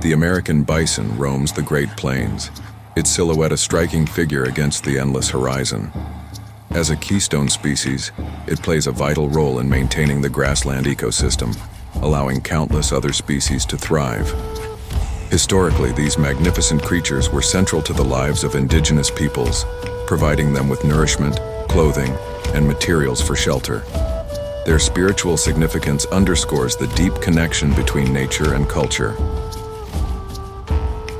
The American bison roams the Great Plains, its silhouette a striking figure against the endless horizon. As a keystone species, it plays a vital role in maintaining the grassland ecosystem, allowing countless other species to thrive. Historically, these magnificent creatures were central to the lives of indigenous peoples, providing them with nourishment, clothing, and materials for shelter. Their spiritual significance underscores the deep connection between nature and culture.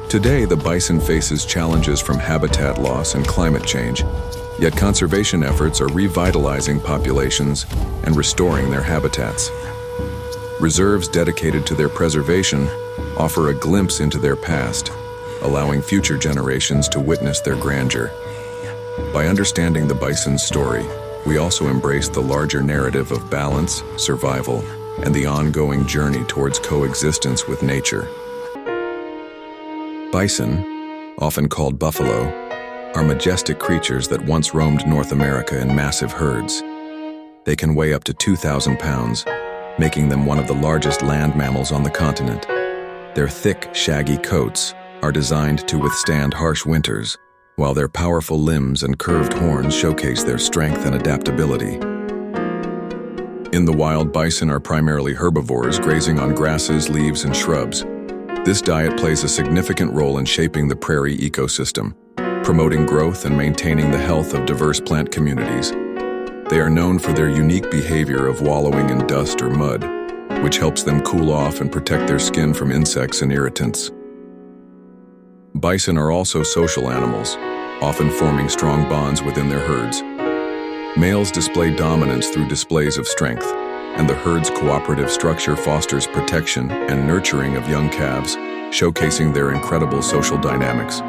Today, the bison faces challenges from habitat loss and climate change, yet conservation efforts are revitalizing populations and restoring their habitats. Reserves dedicated to their preservation offer a glimpse into their past, allowing future generations to witness their grandeur. By understanding the bison's story, we also embrace the larger narrative of balance, survival, and the ongoing journey towards coexistence with nature. Bison, often called buffalo, are majestic creatures that once roamed North America in massive herds. They can weigh up to 2,000 pounds, making them one of the largest land mammals on the continent. Their thick, shaggy coats are designed to withstand harsh winters, while their powerful limbs and curved horns showcase their strength and adaptability. In the wild, bison are primarily herbivores, grazing on grasses, leaves, and shrubs. This diet plays a significant role in shaping the prairie ecosystem, promoting growth and maintaining the health of diverse plant communities. They are known for their unique behavior of wallowing in dust or mud, which helps them cool off and protect their skin from insects and irritants. Bison are also social animals, often forming strong bonds within their herds. Males display dominance through displays of strength, and the herd's cooperative structure fosters protection and nurturing of young calves, showcasing their incredible social dynamics.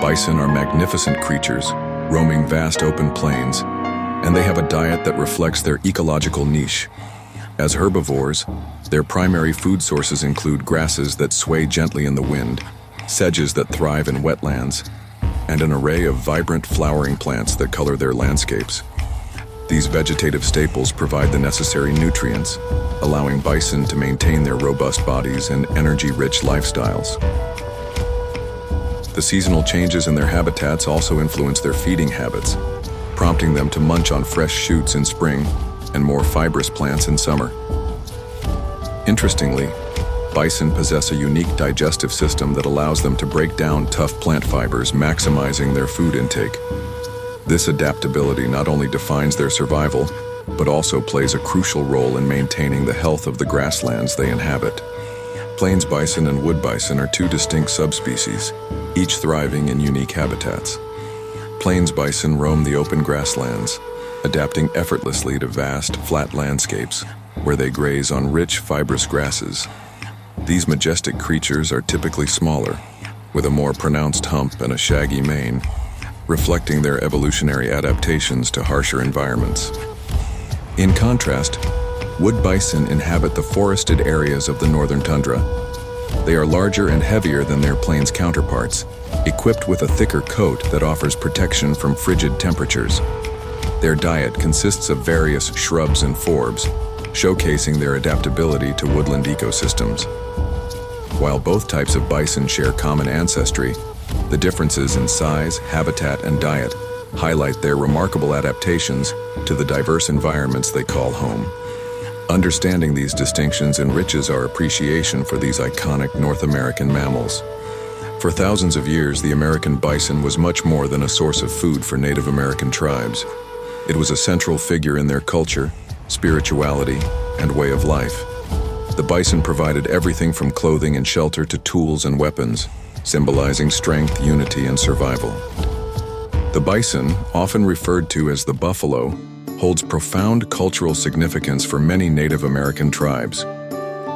Bison are magnificent creatures, roaming vast open plains, and they have a diet that reflects their ecological niche. As herbivores, their primary food sources include grasses that sway gently in the wind, sedges that thrive in wetlands, and an array of vibrant flowering plants that color their landscapes. These vegetative staples provide the necessary nutrients, allowing bison to maintain their robust bodies and energy-rich lifestyles. The seasonal changes in their habitats also influence their feeding habits, prompting them to munch on fresh shoots in spring and more fibrous plants in summer. Interestingly, bison possess a unique digestive system that allows them to break down tough plant fibers, maximizing their food intake. This adaptability not only defines their survival, but also plays a crucial role in maintaining the health of the grasslands they inhabit. Plains bison and wood bison are two distinct subspecies, each thriving in unique habitats. Plains bison roam the open grasslands, adapting effortlessly to vast, flat landscapes, where they graze on rich, fibrous grasses. These majestic creatures are typically smaller, with a more pronounced hump and a shaggy mane, reflecting their evolutionary adaptations to harsher environments. In contrast, wood bison inhabit the forested areas of the northern tundra. They are larger and heavier than their plains counterparts, equipped with a thicker coat that offers protection from frigid temperatures. Their diet consists of various shrubs and forbs, showcasing their adaptability to woodland ecosystems. While both types of bison share common ancestry, the differences in size, habitat, and diet highlight their remarkable adaptations to the diverse environments they call home. Understanding these distinctions enriches our appreciation for these iconic North American mammals. For thousands of years, the American bison was much more than a source of food for Native American tribes. It was a central figure in their culture, spirituality, and way of life. The bison provided everything from clothing and shelter to tools and weapons, symbolizing strength, unity, and survival. The bison, often referred to as the buffalo, holds profound cultural significance for many Native American tribes.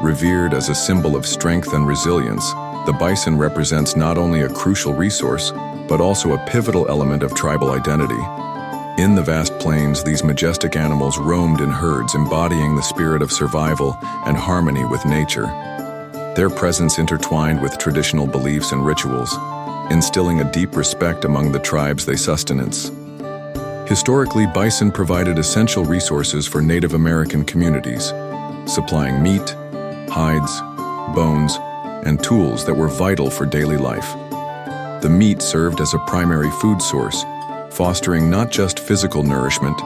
Revered as a symbol of strength and resilience, the bison represents not only a crucial resource, but also a pivotal element of tribal identity. In the vast plains, these majestic animals roamed in herds, embodying the spirit of survival and harmony with nature. Their presence intertwined with traditional beliefs and rituals, instilling a deep respect among the tribes they sustenance. Historically, bison provided essential resources for Native American communities, supplying meat, hides, bones, and tools that were vital for daily life. The meat served as a primary food source, fostering not just physical nourishment,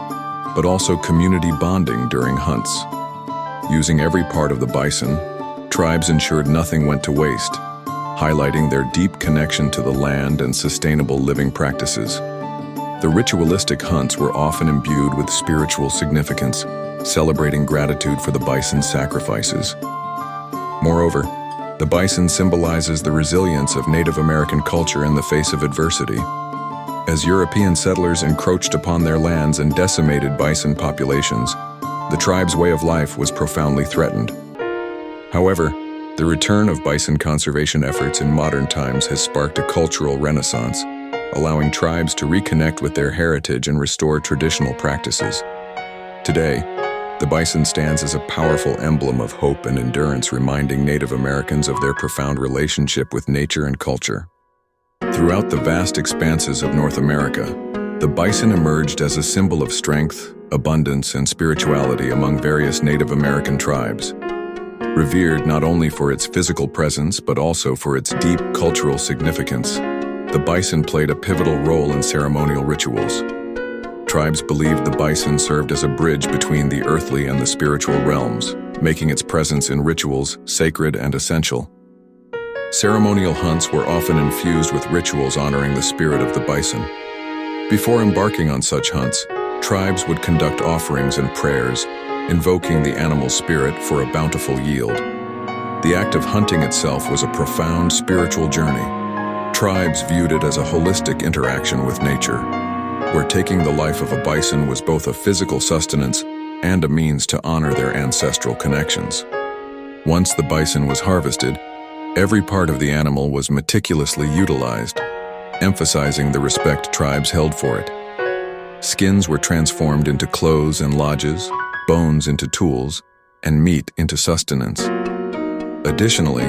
but also community bonding during hunts. Using every part of the bison, tribes ensured nothing went to waste, highlighting their deep connection to the land and sustainable living practices. The ritualistic hunts were often imbued with spiritual significance, celebrating gratitude for the bison's sacrifices. Moreover, the bison symbolizes the resilience of Native American culture in the face of adversity. As European settlers encroached upon their lands and decimated bison populations, the tribe's way of life was profoundly threatened. However, the return of bison conservation efforts in modern times has sparked a cultural renaissance, allowing tribes to reconnect with their heritage and restore traditional practices. Today, the bison stands as a powerful emblem of hope and endurance, reminding Native Americans of their profound relationship with nature and culture. Throughout the vast expanses of North America, the bison emerged as a symbol of strength, abundance, and spirituality among various Native American tribes. Revered not only for its physical presence but also for its deep cultural significance, the bison played a pivotal role in ceremonial rituals. Tribes believed the bison served as a bridge between the earthly and the spiritual realms, making its presence in rituals sacred and essential. Ceremonial hunts were often infused with rituals honoring the spirit of the bison. Before embarking on such hunts, tribes would conduct offerings and prayers, invoking the animal spirit for a bountiful yield. The act of hunting itself was a profound spiritual journey. Tribes viewed it as a holistic interaction with nature, where taking the life of a bison was both a physical sustenance and a means to honor their ancestral connections. Once the bison was harvested, every part of the animal was meticulously utilized, emphasizing the respect tribes held for it. Skins were transformed into clothes and lodges, bones into tools, and meat into sustenance. Additionally,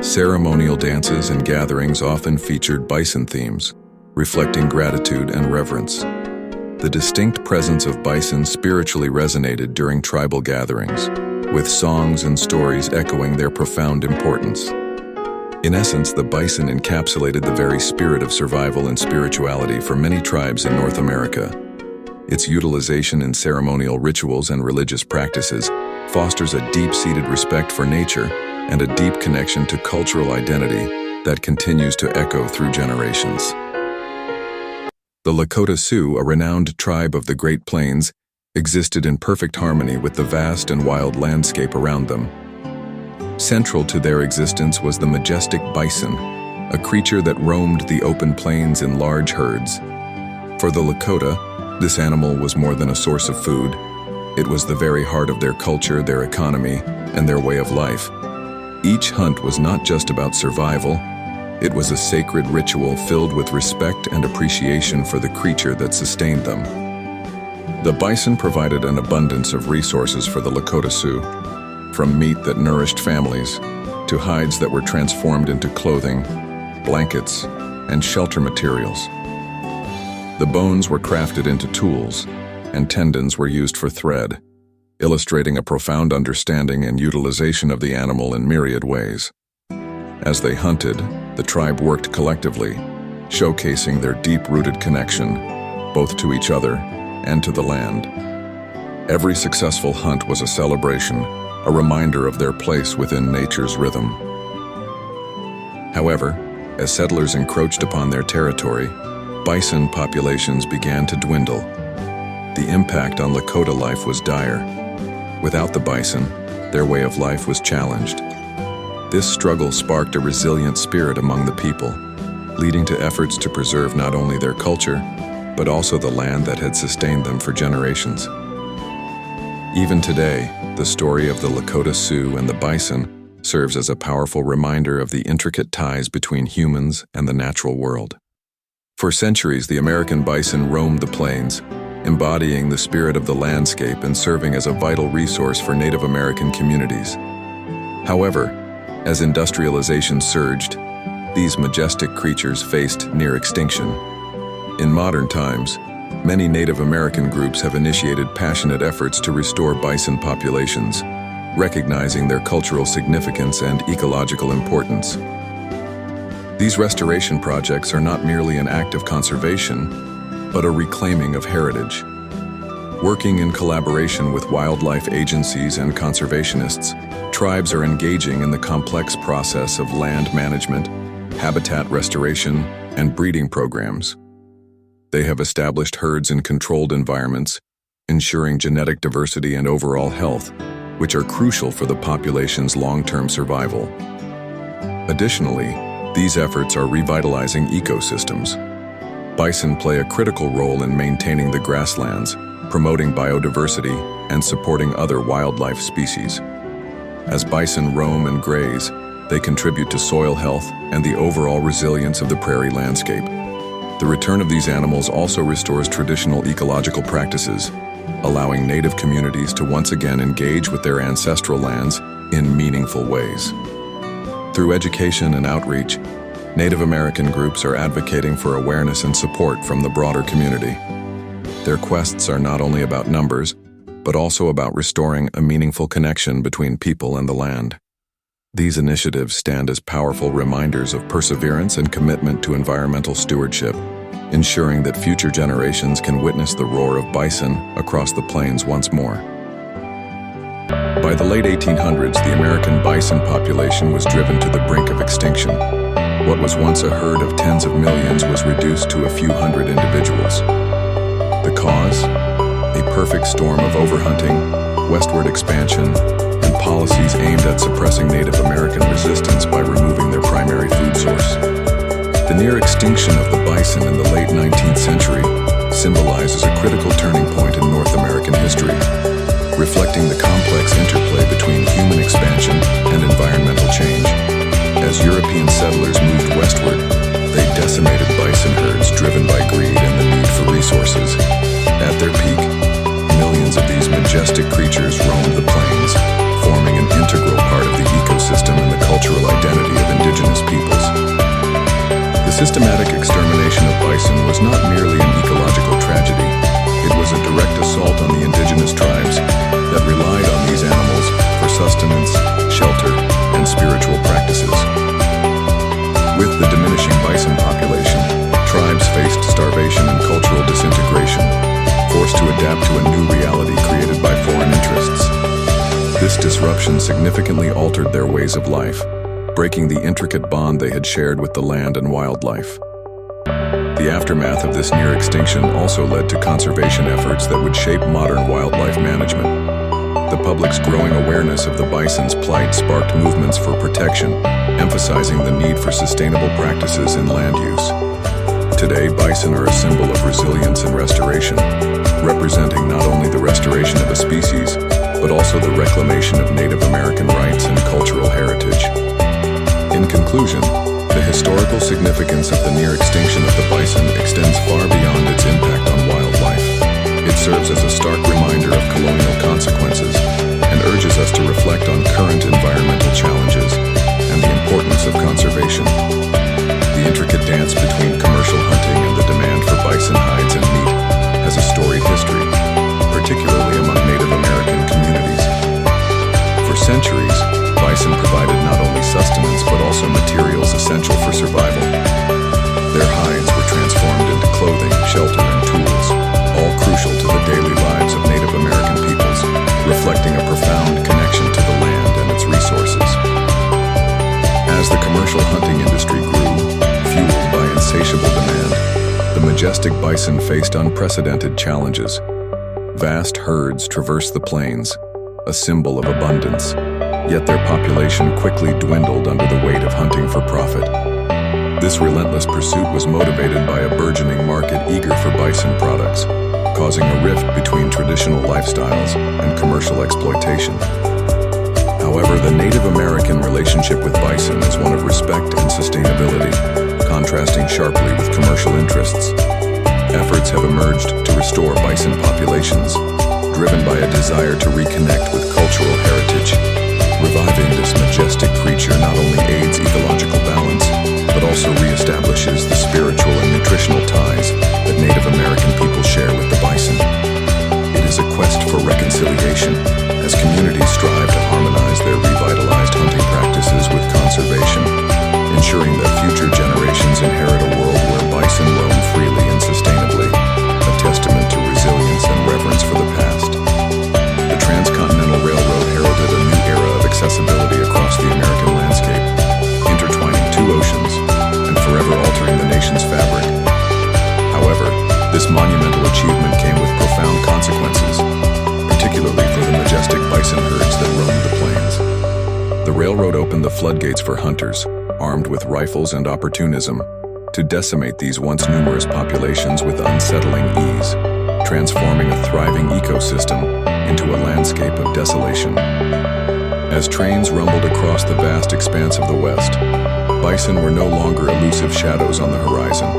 ceremonial dances and gatherings often featured bison themes, reflecting gratitude and reverence. The distinct presence of bison spiritually resonated during tribal gatherings, with songs and stories echoing their profound importance. In essence, the bison encapsulated the very spirit of survival and spirituality for many tribes in North America. Its utilization in ceremonial rituals and religious practices fosters a deep-seated respect for nature and a deep connection to cultural identity that continues to echo through generations. The Lakota Sioux, a renowned tribe of the Great Plains, existed in perfect harmony with the vast and wild landscape around them. Central to their existence was the majestic bison, a creature that roamed the open plains in large herds. For the Lakota, this animal was more than a source of food. It was the very heart of their culture, their economy, and their way of life. Each hunt was not just about survival. It was a sacred ritual filled with respect and appreciation for the creature that sustained them. The bison provided an abundance of resources for the Lakota Sioux, from meat that nourished families to hides that were transformed into clothing, blankets, and shelter materials. The bones were crafted into tools, and tendons were used for thread, illustrating a profound understanding and utilization of the animal in myriad ways. As they hunted, the tribe worked collectively, showcasing their deep-rooted connection, both to each other and to the land. Every successful hunt was a celebration, a reminder of their place within nature's rhythm. However, as settlers encroached upon their territory, bison populations began to dwindle. The impact on Lakota life was dire. Without the bison, their way of life was challenged. This struggle sparked a resilient spirit among the people, leading to efforts to preserve not only their culture, but also the land that had sustained them for generations. Even today, the story of the Lakota Sioux and the bison serves as a powerful reminder of the intricate ties between humans and the natural world. For centuries, the American bison roamed the plains, embodying the spirit of the landscape and serving as a vital resource for Native American communities. However, as industrialization surged, these majestic creatures faced near extinction. In modern times, many Native American groups have initiated passionate efforts to restore bison populations, recognizing their cultural significance and ecological importance. These restoration projects are not merely an act of conservation, but a reclaiming of heritage. Working in collaboration with wildlife agencies and conservationists, tribes are engaging in the complex process of land management, habitat restoration, and breeding programs. They have established herds in controlled environments, ensuring genetic diversity and overall health, which are crucial for the population's long-term survival. Additionally, these efforts are revitalizing ecosystems. Bison play a critical role in maintaining the grasslands, promoting biodiversity, and supporting other wildlife species. As bison roam and graze, they contribute to soil health and the overall resilience of the prairie landscape. The return of these animals also restores traditional ecological practices, allowing native communities to once again engage with their ancestral lands in meaningful ways. Through education and outreach, Native American groups are advocating for awareness and support from the broader community. Their quests are not only about numbers, but also about restoring a meaningful connection between people and the land. These initiatives stand as powerful reminders of perseverance and commitment to environmental stewardship, ensuring that future generations can witness the roar of bison across the plains once more. By the late 1800s, the American bison population was driven to the brink of extinction. What was once a herd of tens of millions was reduced to a few hundred individuals. The cause? A perfect storm of overhunting, westward expansion, and policies aimed at suppressing Native American resistance by removing their primary food source. The near extinction of the bison in the late 19th century symbolizes a critical turning point in North American history, reflecting the complex interplay between human expansion and environmental change. As European settlers moved westward, they decimated bison herds driven by greed and the need for resources. At their peak, millions of these majestic creatures roamed the plains, forming an integral part of the ecosystem and the cultural identity of indigenous peoples. The systematic extermination of bison was not merely an ecological tragedy. It was a direct assault on the indigenous tribes that relied on these animals for sustenance, shelter, and spiritual practices. With the diminishing bison population, tribes faced starvation and cultural disintegration, forced to adapt to a new reality created by foreign interests. This disruption significantly altered their ways of life, breaking the intricate bond they had shared with the land and wildlife. The aftermath of this near extinction also led to conservation efforts that would shape modern wildlife management. The public's growing awareness of the bison's plight sparked movements for protection, emphasizing the need for sustainable practices in land use. Today, bison are a symbol of resilience and restoration, representing not only the restoration of a species, but also the reclamation of Native American rights and cultural heritage. In conclusion, the historical significance of the near extinction of the bison extends far beyond its impact on wildlife. It serves as a stark reminder of colonial consequences and urges us to reflect on current environmental challenges and the importance of conservation. The intricate dance between commercial hunting and the demand for bison hides and meat has a storied history, particularly among Native American communities. For centuries, bison provided not only sustenance but also materials essential for survival. Their hides were transformed into clothing, shelter, and tools, all crucial to the daily lives of Native American peoples, reflecting a profound connection to the land and its resources. As the commercial hunting industry grew, fueled by insatiable demand, the majestic bison faced unprecedented challenges. Vast herds traversed the plains, a symbol of abundance, yet their population quickly dwindled under the weight of hunting for profit. This relentless pursuit was motivated by a burgeoning market eager for bison products, causing a rift between traditional lifestyles and commercial exploitation. However, the Native American relationship with bison is one of respect and sustainability, contrasting sharply with commercial interests. Efforts have emerged to restore bison populations, driven by a desire to reconnect with cultural heritage. Reviving this majestic creature not only aids ecological balance, but also reestablishes the spiritual and nutritional ties that Native American people share with the bison. It is a quest for reconciliation as communities strive to harmonize opened the floodgates for hunters, armed with rifles and opportunism, to decimate these once numerous populations with unsettling ease, transforming a thriving ecosystem into a landscape of desolation. As trains rumbled across the vast expanse of the West, bison were no longer elusive shadows on the horizon,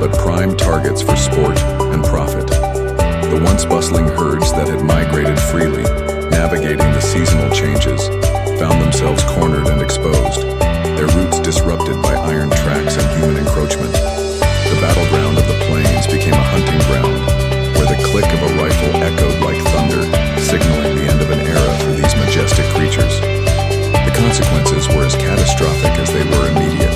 but prime targets for sport and profit. The once bustling herds that had migrated freely, navigating the seasonal changes, found themselves cornered and exposed, their routes disrupted by iron tracks and human encroachment. The battleground of the plains became a hunting ground, where the click of a rifle echoed like thunder, signaling the end of an era for these majestic creatures. The consequences were as catastrophic as they were immediate.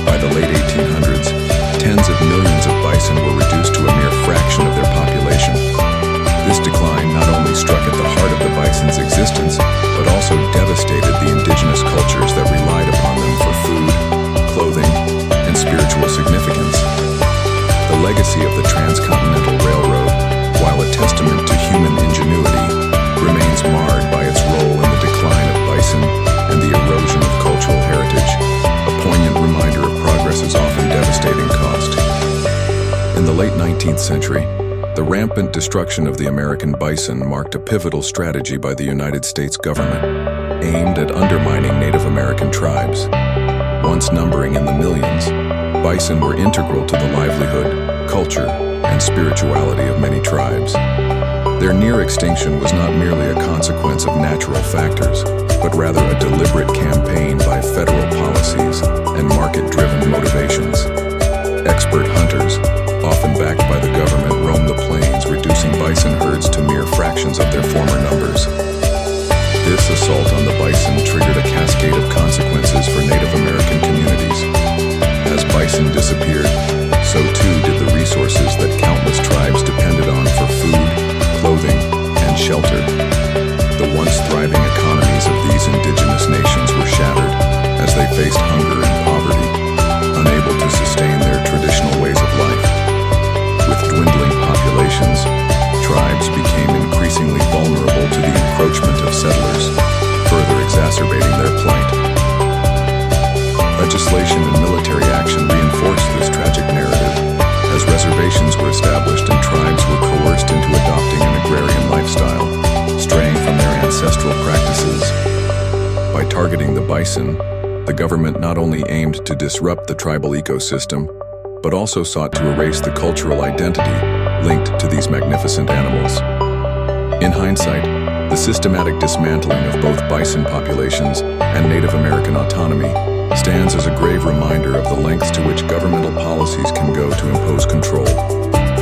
By the late 1800s, tens of millions of bison were reduced to a mere fraction of their population. This decline not only struck at the heart of the bison's existence, but also devastated the indigenous cultures that relied upon them for food, clothing, and spiritual significance. The legacy of the transcontinental railroad, while a testament to human ingenuity, remains marred by its role in the decline of bison and the erosion of cultural heritage, a poignant reminder of progress's often devastating cost. In the late 19th century, the rampant destruction of the American bison marked a pivotal strategy by the United States government, aimed at undermining Native American tribes. Once numbering in the millions, bison were integral to the livelihood, culture, and spirituality of many tribes. Their near extinction was not merely a consequence of natural factors, but rather a deliberate campaign by federal policies and market-driven motivations. Expert hunters, often backed by the government, roamed the plains, reducing bison herds to mere fractions of their former numbers. This assault on the bison triggered a cascade of consequences for Native American communities. As bison disappeared, so too did the resources that countless tribes depended on for food, clothing, and shelter. The once thriving economies of these indigenous nations were shattered as they faced hunger and poverty, unable to sustain their traditional ways of life. With dwindling populations, tribes became increasingly vulnerable to the encroachment of settlers, further exacerbating their plight. Legislation and military action reinforced this tragic narrative, as reservations were established and tribes were coerced into adopting an agrarian lifestyle, straying from their ancestral practices. By targeting the bison, the government not only aimed to disrupt the tribal ecosystem, but also sought to erase the cultural identity linked to these magnificent animals. In hindsight, the systematic dismantling of both bison populations and Native American autonomy stands as a grave reminder of the lengths to which governmental policies can go to impose control,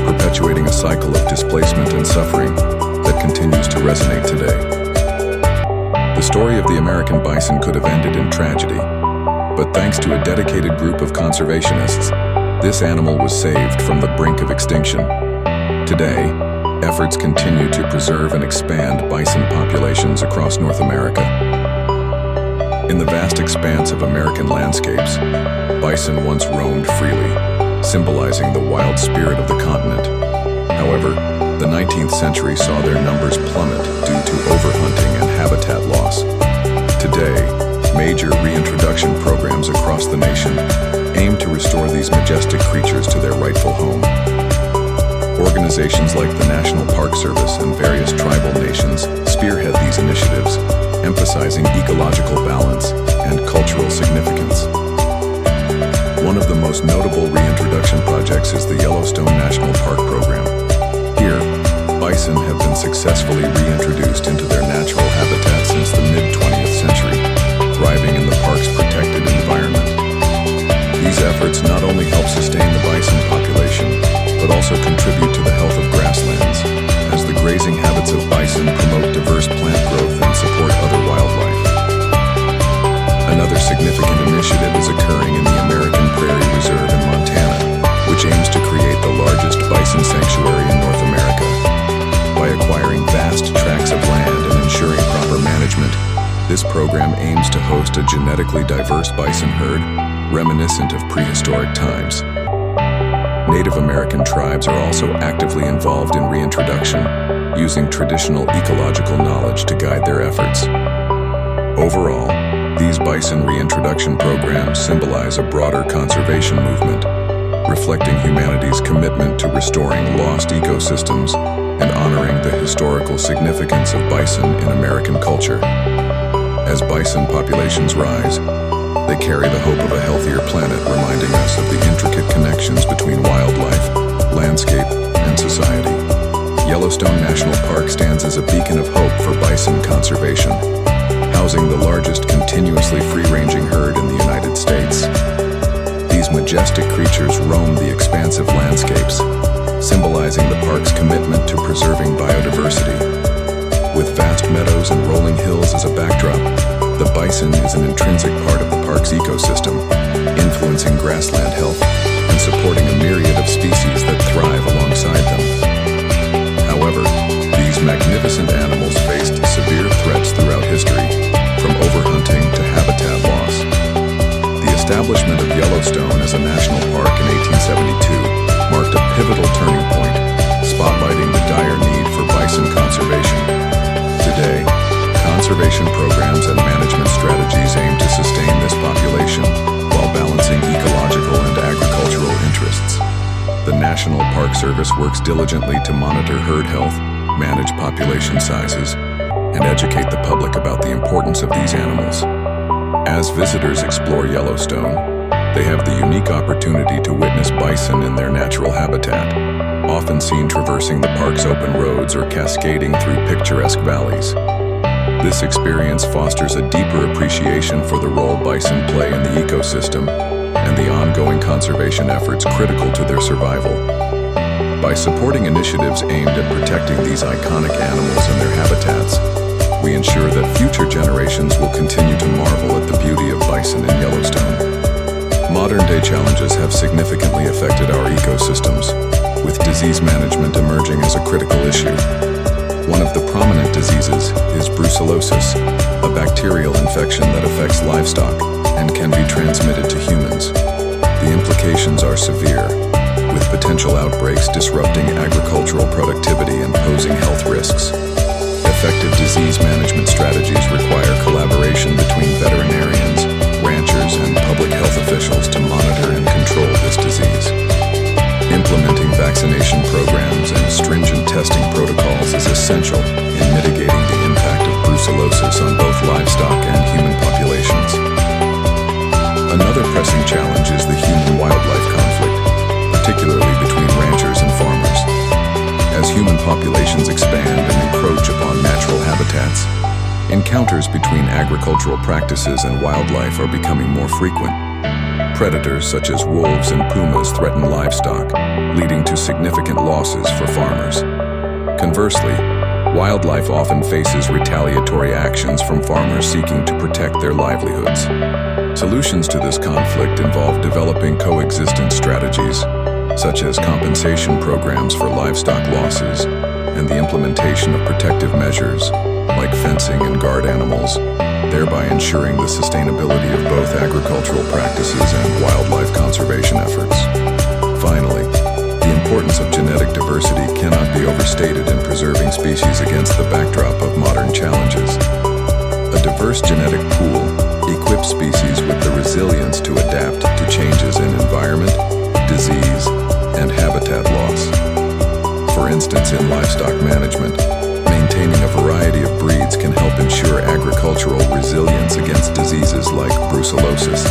perpetuating a cycle of displacement and suffering that continues to resonate today. The story of the American bison could have ended in tragedy, but thanks to a dedicated group of conservationists, this animal was saved from the brink of extinction. Today, efforts continue to preserve and expand bison populations across North America. In the vast expanse of American landscapes, bison once roamed freely, symbolizing the wild spirit of the continent. However, the 19th century saw their numbers plummet due to overhunting and habitat loss. Today, major reintroduction programs across the nation aim to restore these majestic creatures to their rightful home. Organizations like the National Park Service and various tribal nations spearhead these initiatives, emphasizing ecological balance and cultural significance. One of the most notable reintroduction projects is the Yellowstone National Park program. Here, bison have been successfully reintroduced into their natural habitat since the mid-20th century, thriving in the park's protected environment. These efforts not only help sustain the bison population, but also contribute to the health of grasslands, as the grazing habits of bison promote diverse plant growth and support other wildlife. Another significant initiative is occurring in the American Prairie Reserve in Montana, which aims to create the largest bison sanctuary in North America. By acquiring vast tracts of land and ensuring proper management, this program aims to host a genetically diverse bison herd reminiscent of prehistoric times. Native American tribes are also actively involved in reintroduction, using traditional ecological knowledge to guide their efforts. Overall, These bison reintroduction programs symbolize a broader conservation movement, reflecting humanity's commitment to restoring lost ecosystems and honoring the historical significance of bison in American culture. As bison populations rise, they carry the hope of a healthier planet, reminding us of the intricate connections between wildlife, landscape, and society. Yellowstone National Park stands as a beacon of hope for bison conservation, housing the largest continuously free-ranging herd in the United States. These majestic creatures roam the expansive landscapes, symbolizing the park's commitment to preserving biodiversity. With vast meadows and rolling hills as a backdrop, the bison is an intrinsic part of the park's ecosystem, influencing grassland health and supporting a myriad of species that thrive alongside them. However, these magnificent animals faced severe threats throughout history, from overhunting to habitat loss. The establishment of Yellowstone as a national park in 1872 marked a pivotal turning point, spotlighting the dire need for bison conservation. Today, conservation programs and management strategies aim to sustain this population while balancing ecological and agricultural interests. The National Park Service works diligently to monitor herd health, manage population sizes, and educate the public about the importance of these animals. As visitors explore Yellowstone, they have the unique opportunity to witness bison in their natural habitat, often seen traversing the park's open roads or cascading through picturesque valleys. This experience fosters a deeper appreciation for the role bison play in the ecosystem and the ongoing conservation efforts critical to their survival. By supporting initiatives aimed at protecting these iconic animals and their habitats, we ensure that future generations will continue to marvel at the beauty of bison in Yellowstone. Modern-day challenges have significantly affected our ecosystems, with disease management emerging as a critical issue. One of the prominent diseases is brucellosis, a bacterial infection that affects livestock and can be transmitted to humans. The implications are severe, with potential outbreaks disrupting agricultural productivity and posing health risks. Effective disease management strategies require collaboration between veterinarians, ranchers, and public health officials to monitor and control this disease. Implementing vaccination programs and stringent testing protocols is essential in mitigating the impact of brucellosis on both livestock and human populations. Another pressing challenge is the human-wildlife conflict, particularly between ranchers and farmers. As human populations expand and encroach upon natural habitats, encounters between agricultural practices and wildlife are becoming more frequent. Predators such as wolves and pumas threaten livestock, leading to significant losses for farmers. Conversely, wildlife often faces retaliatory actions from farmers seeking to protect their livelihoods. Solutions to this conflict involve developing coexistence strategies, such as compensation programs for livestock losses and the implementation of protective measures like fencing and guard animals, thereby ensuring the sustainability of both agricultural practices and wildlife conservation efforts. Finally, the importance of genetic diversity cannot be overstated in preserving species against the backdrop of modern challenges. A diverse genetic pool equips species with the resilience to adapt to changes in environment, disease, and habitat loss. For instance, in livestock management, maintaining a variety of breeds can help ensure agricultural resilience against diseases like brucellosis.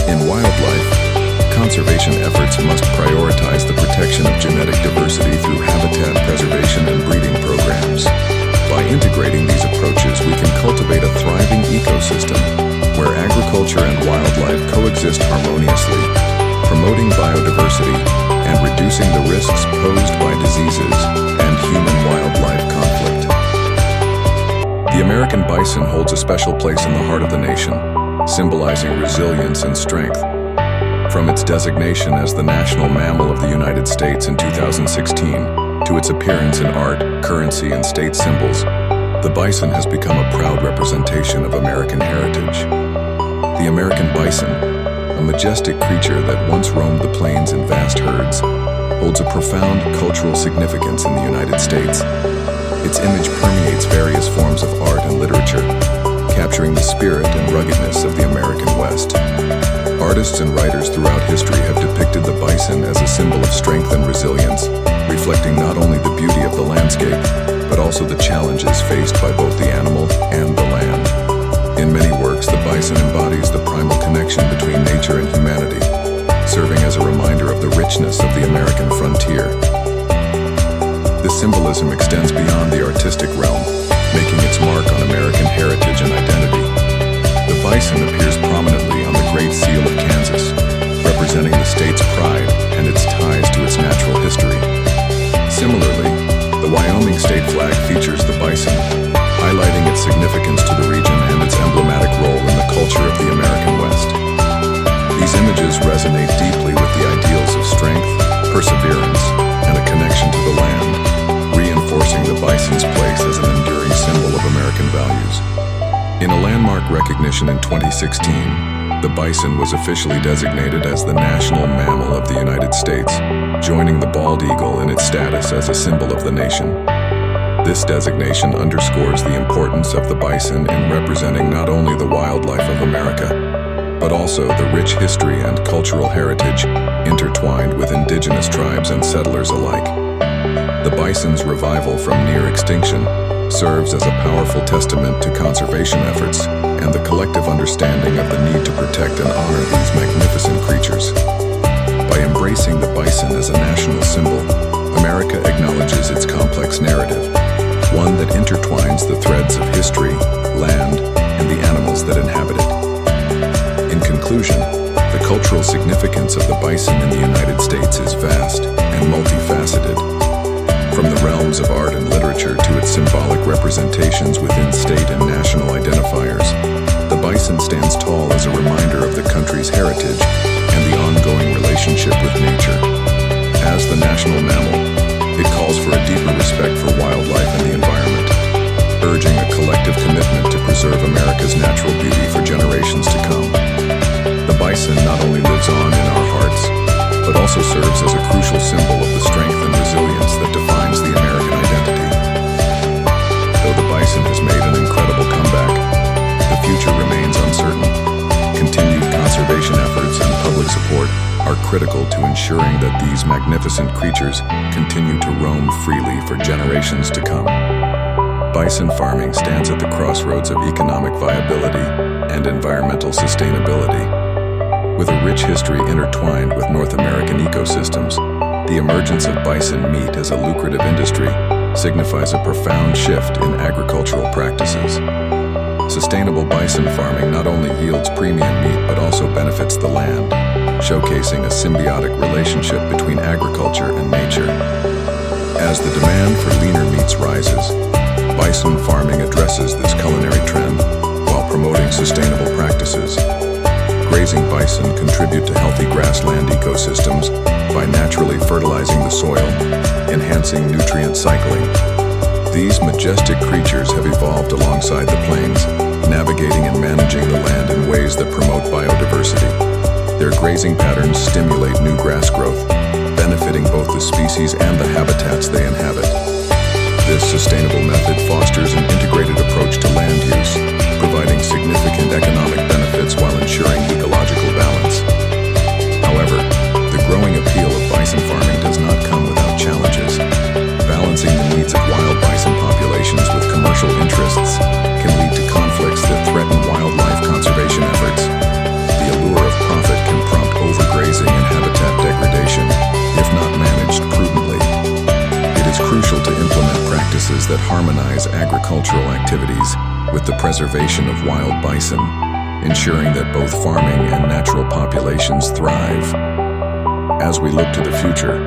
In wildlife, conservation efforts must prioritize the protection of genetic diversity through habitat preservation and breeding programs. By integrating these approaches, we can cultivate a thriving ecosystem where agriculture and wildlife coexist harmoniously, promoting biodiversity and reducing the risks posed by diseases and human-wildlife conflict. The American bison holds a special place in the heart of the nation, symbolizing resilience and strength. From its designation as the national mammal of the United States in 2016 to its appearance in art, currency, and state symbols, the bison has become a proud representation of American heritage. The American bison, a majestic creature that once roamed the plains in vast herds, holds a profound cultural significance in the United States. Its image permeates various forms of art and literature, capturing the spirit and ruggedness of the American West. Artists and writers throughout history have depicted the bison as a symbol of strength and resilience, reflecting not only the beauty of the landscape, but also the challenges faced by both the animal and the land. In many works, the bison embodies the primal connection between nature and humanity, serving as a reminder of the richness of the American frontier. This symbolism extends beyond the artistic realm, making its mark on American heritage and identity. The bison appears prominently on the Great Seal of Kansas, representing the state's pride and its ties to its natural history. Similarly, the Wyoming state flag features the bison, highlighting its significance to the region and its emblematic role in the culture of the American West. These images resonate deeply with the ideals of strength, perseverance, and a connection to the land, reinforcing the bison's place as an enduring symbol of American values. In a landmark recognition in 2016, the bison was officially designated as the national mammal of the United States, joining the bald eagle in its status as a symbol of the nation. This designation underscores the importance of the bison in representing not only the wildlife of America, but also the rich history and cultural heritage intertwined with indigenous tribes and settlers alike. The bison's revival from near extinction serves as a powerful testament to conservation efforts and the collective understanding of the need to protect and honor these magnificent creatures. By embracing the bison as a national symbol, America acknowledges its complex narrative, one that intertwines the threads of history, land, and the animals that inhabit it. In conclusion, the cultural significance of the bison in the United States is vast and multifaceted. From the realms of art and literature to its symbolic representations within state and national identifiers, the bison stands tall as a reminder of the country's heritage and the ongoing relationship with nature. As the national mammal, it calls for a deeper respect for wildlife and the environment, urging a collective commitment to preserve America's natural beauty for generations to come. The bison not only lives on in our hearts, but also serves as a crucial symbol of the strength and resilience that defines the American identity. Though the bison has made an incredible comeback, the future remains uncertain. Continued conservation efforts and public support are critical to ensuring that these magnificent creatures continue to roam freely for generations to come. Bison farming stands at the crossroads of economic viability and environmental sustainability. With a rich history intertwined with North American ecosystems, the emergence of bison meat as a lucrative industry signifies a profound shift in agricultural practices. Sustainable bison farming not only yields premium meat but also benefits the land, showcasing a symbiotic relationship between agriculture and nature. As the demand for leaner meats rises, bison farming addresses this culinary trend while promoting sustainable practices. Grazing bison contribute to healthy grassland ecosystems by naturally fertilizing the soil, enhancing nutrient cycling. These majestic creatures have evolved alongside the plains, navigating and managing the land in ways that promote biodiversity. Their grazing patterns stimulate new grass growth, benefiting both the species and the habitats they inhabit. This sustainable method fosters an integrated approach to land use, providing significant economic benefits while ensuring ecological balance. However, the growing appeal of bison farming does not come without challenges. Balancing the needs of wild bison populations with commercial interests can lead to conflicts that threaten wildlife conservation efforts. The allure of profit can prompt overgrazing and habitat degradation, if not managed prudently. It is crucial to implement practices that harmonize agricultural activities with the preservation of wild bison, ensuring that both farming and natural populations thrive. As we look to the future,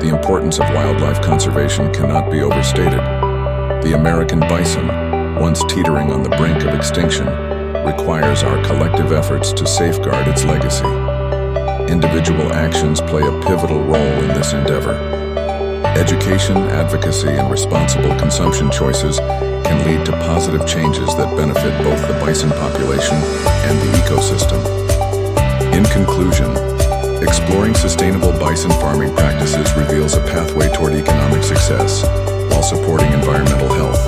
the importance of wildlife conservation cannot be overstated. The American bison, once teetering on the brink of extinction, requires our collective efforts to safeguard its legacy. Individual actions play a pivotal role in this endeavor. Education, advocacy, and responsible consumption choices can lead to positive changes that benefit both the bison population and the ecosystem. In conclusion, exploring sustainable bison farming practices reveals a pathway toward economic success while supporting environmental health.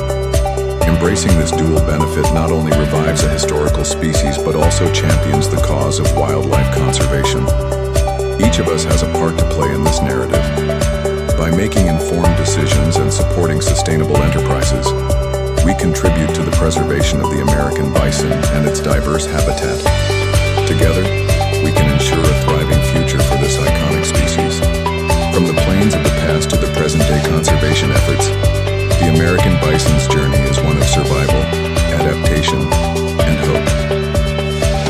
Embracing this dual benefit not only revives a historical species but also champions the cause of wildlife conservation. Each of us has a part to play in this narrative. By making informed decisions and supporting sustainable enterprises, we contribute to the preservation of the American bison and its diverse habitat. Together, we can ensure a thriving future for this iconic species. From the plains of the past to the present-day conservation efforts, the American bison's journey is one of survival, adaptation, and hope.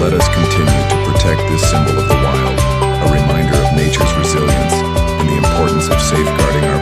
Let us continue to protect this symbol of the wild, a reminder of nature's resilience and the importance of safeguarding our